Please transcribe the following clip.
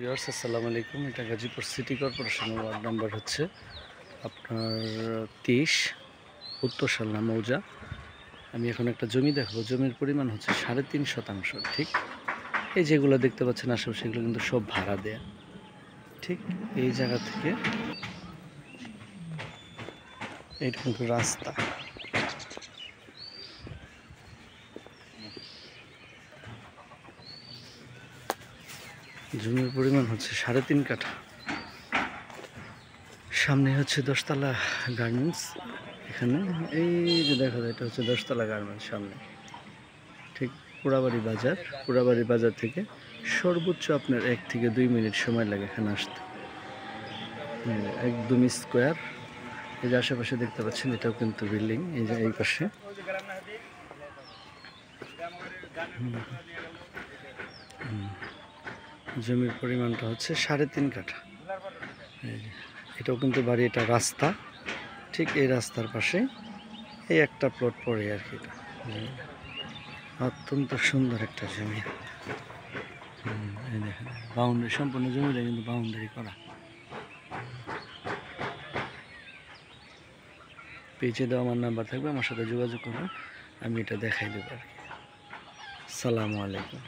Viewers আসসালামু আলাইকুম। এটা গাজীপুর সিটি কর্পোরেশনের ওয়ার্ড নাম্বার হচ্ছে আপনার 23 উত্তর শালনা মৌজা। আমি এখন একটা জমি দেখাবো। জমির পরিমাণ হচ্ছে 3.5 শতাংশ। ঠিক এই যেগুলো দেখতে পাচ্ছেন আশেপাশে এগুলো কিন্তু সব ভাড়া দেয়া। ঠিক এই জায়গা থেকে এইটা কিন্তু রাস্তা। জমির পরিমাণ হচ্ছে 3.5 কাঠা। সামনে হচ্ছে 10তলা গার্মেন্টস। এখানে এই যে দেখা যায় এটা হচ্ছে 10তলা গার্মেন্টস সামনে। ঠিক পোড়াবাড়ি বাজার থেকে সর্বোচ্চ আপনার 1 থেকে 2 মিনিট সময় লাগে এখানে আসতে। একদম স্কোয়ার। এই যে আশেপাশে দেখতে পাচ্ছেন এটাও কিন্তু বিল্ডিং। এই যে এই পাশে জমির পরিমাণটা হচ্ছে 3.5 কাঠা। এটাও কিন্তু বাড়ি, এটা রাস্তা। ঠিক এই রাস্তার পাশে এই একটা প্লট পড়ে আর কি। এটা অত্যন্ত সুন্দর একটা জমি। এই দেখেন বাউন্ডারি, সম্পূর্ণ জমিটা কিন্তু বাউন্ডারি করা। পেজে দেওয়া আমার নাম্বার থাকবে, আমার সাথে যোগাযোগ করবেন, আমি এটা দেখাই দেবো আর কি। আসসালামু আলাইকুম।